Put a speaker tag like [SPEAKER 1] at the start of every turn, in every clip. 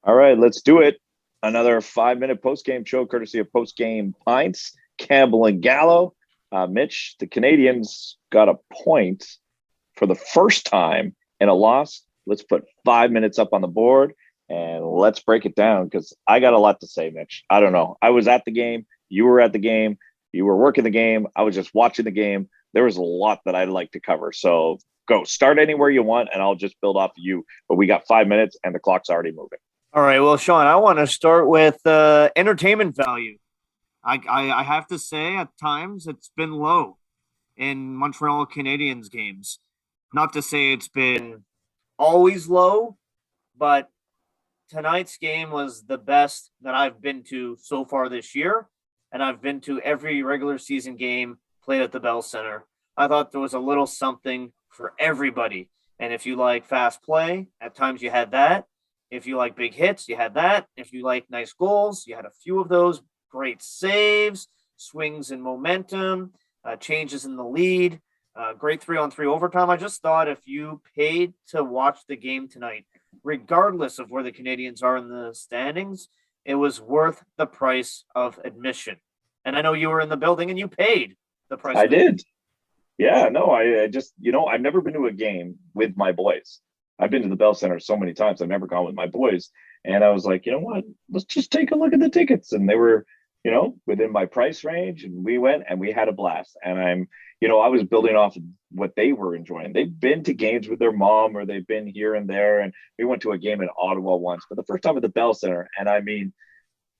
[SPEAKER 1] All right, let's do it. Another 5 minute post game show, courtesy of Post Game Pints, Campbell and Gallo. Mitch, the Canadians got a point for the first time in a loss. Let's put 5 minutes up on the board and let's break it down because I got a lot to say, Mitch. I don't know. I was at the game. You were at the game. You were working the game. I was just watching the game. There was a lot that I'd like to cover. So go start anywhere you want and I'll just build off of you. But we got 5 minutes and the clock's already moving.
[SPEAKER 2] All right. Well, Sean, I want to start with entertainment value. I have to say, at times, it's been low in Montreal Canadiens games. Not to say it's been always low, but tonight's game was the best that I've been to so far this year. And I've been to every regular season game played at the Bell Center. I thought there was a little something for everybody. And if you like fast play, at times you had that. If you like big hits, you had that. If you like nice goals, you had a few of those. Great saves, swings in momentum, changes in the lead, great 3-on-3 overtime. I just thought if you paid to watch the game tonight, regardless of where the Canadians are in the standings, it was worth the price of admission. And I know you were in the building and you paid the price.
[SPEAKER 1] I did. Yeah, no, I just, I've never been to a game with my boys. I've been to the Bell Center so many times. I've never gone with my boys. And I was like, you know what? Let's just take a look at the tickets. And they were, within my price range. And we went and we had a blast. And I was building off of what they were enjoying. They've been to games with their mom or they've been here and there. And we went to a game in Ottawa once, but the first time at the Bell Center. And I mean,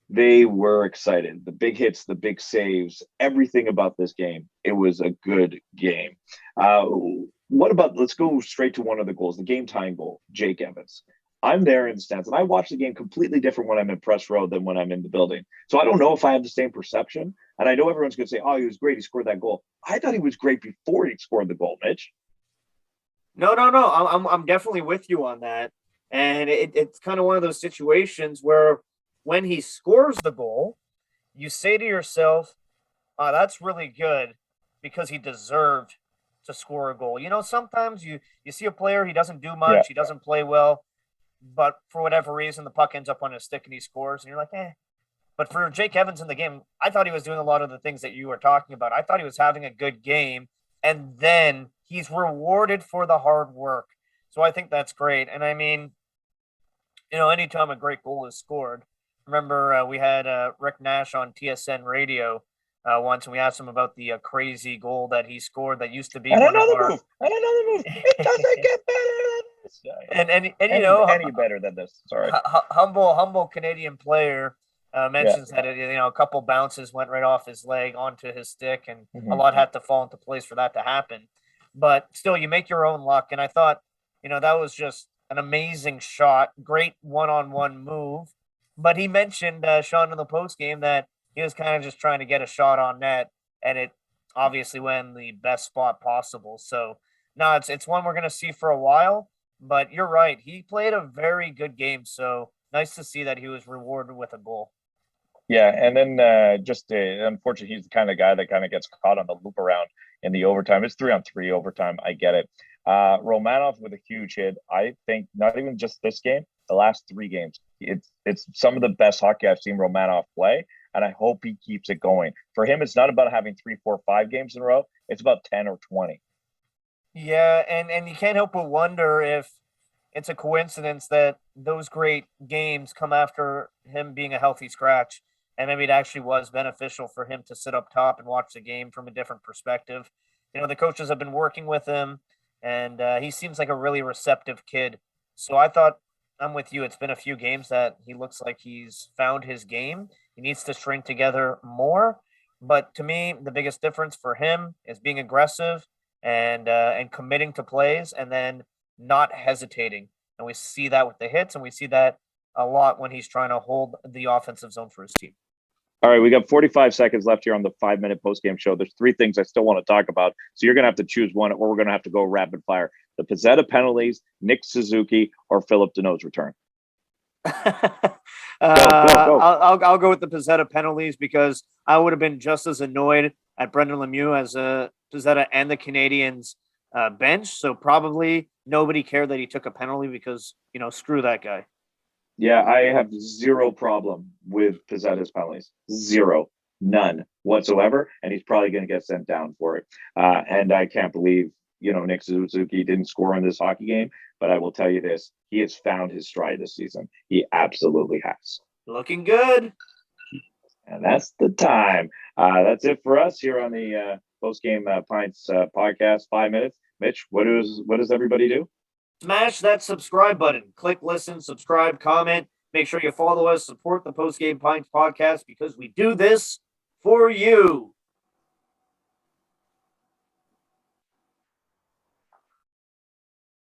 [SPEAKER 1] they were excited. The big hits, the big saves, everything about this game. It was a good game. What about, let's go straight to one of the goals, the game tying goal, Jake Evans. I'm there in the stands and I watch the game completely different when I'm in press row than when I'm in the building. So I don't know if I have the same perception. And I know everyone's going to say, oh, he was great. He scored that goal. I thought he was great before he scored the goal, Mitch.
[SPEAKER 2] No. I'm definitely with you on that. And it's kind of one of those situations where when he scores the goal, you say to yourself, oh, that's really good because he deserved to score a goal. Sometimes you see a player, he doesn't do much, he doesn't play well, but for whatever reason, the puck ends up on his stick and he scores, and you're like, eh. But for Jake Evans in the game, I thought he was doing a lot of the things that you were talking about. I thought he was having a good game, and then he's rewarded for the hard work. So I think that's great. And I mean, anytime a great goal is scored, remember we had Rick Nash on TSN radio once, and we asked him about the crazy goal that he scored that used to be
[SPEAKER 1] and another move. It doesn't get better than this. Any better than this. Sorry.
[SPEAKER 2] Humble Canadian player mentions that a couple bounces went right off his leg onto his stick, and a lot had to fall into place for that to happen. But still, you make your own luck, and I thought, that was just an amazing shot, great one-on-one move. But he mentioned, Sean, in the post game that he was kind of just trying to get a shot on net, and it obviously went in the best spot possible. So, no, it's one we're going to see for a while. But you're right. He played a very good game. So nice to see that he was rewarded with a goal.
[SPEAKER 1] Yeah, and then unfortunately, he's the kind of guy that kind of gets caught on the loop around in the overtime. It's 3-on-3 overtime. I get it. Romanov with a huge hit. I think not even just this game, the last 3 games. It's some of the best hockey I've seen Romanov play, and I hope he keeps it going. For him, it's not about having 3, 4, 5 games in a row. It's about 10 or 20.
[SPEAKER 2] Yeah, and you can't help but wonder if it's a coincidence that those great games come after him being a healthy scratch, and maybe it actually was beneficial for him to sit up top and watch the game from a different perspective. The coaches have been working with him, and he seems like a really receptive kid. So I thought, I'm with you. It's been a few games that he looks like he's found his game. He needs to string together more. But to me, the biggest difference for him is being aggressive and committing to plays and then not hesitating. And we see that with the hits, and we see that a lot when he's trying to hold the offensive zone for his team.
[SPEAKER 1] All right, we got 45 seconds left here on the 5-minute post-game show. There's 3 things I still want to talk about. So you're going to have to choose one, or we're going to have to go rapid fire. The Pizzetta penalties, Nick Suzuki, or Philip Danault's return.
[SPEAKER 2] Go. I'll go with the Pizzetta penalties because I would have been just as annoyed at Brendan Lemieux as Pizzetta and the Canadians bench. So probably nobody cared that he took a penalty because, screw that guy.
[SPEAKER 1] Yeah, I have zero problem with Pizzetta's penalties. Zero. None whatsoever. And he's probably going to get sent down for it. And I can't believe, Nick Suzuki didn't score in this hockey game. But I will tell you this, he has found his stride this season. He absolutely has.
[SPEAKER 2] Looking good.
[SPEAKER 1] And that's the time. That's it for us here on the post game pints podcast. 5 minutes. Mitch, what does everybody do?
[SPEAKER 2] Smash that subscribe button. Click, listen, subscribe, comment. Make sure you follow us. Support the Post Game Pints podcast because we do this for you.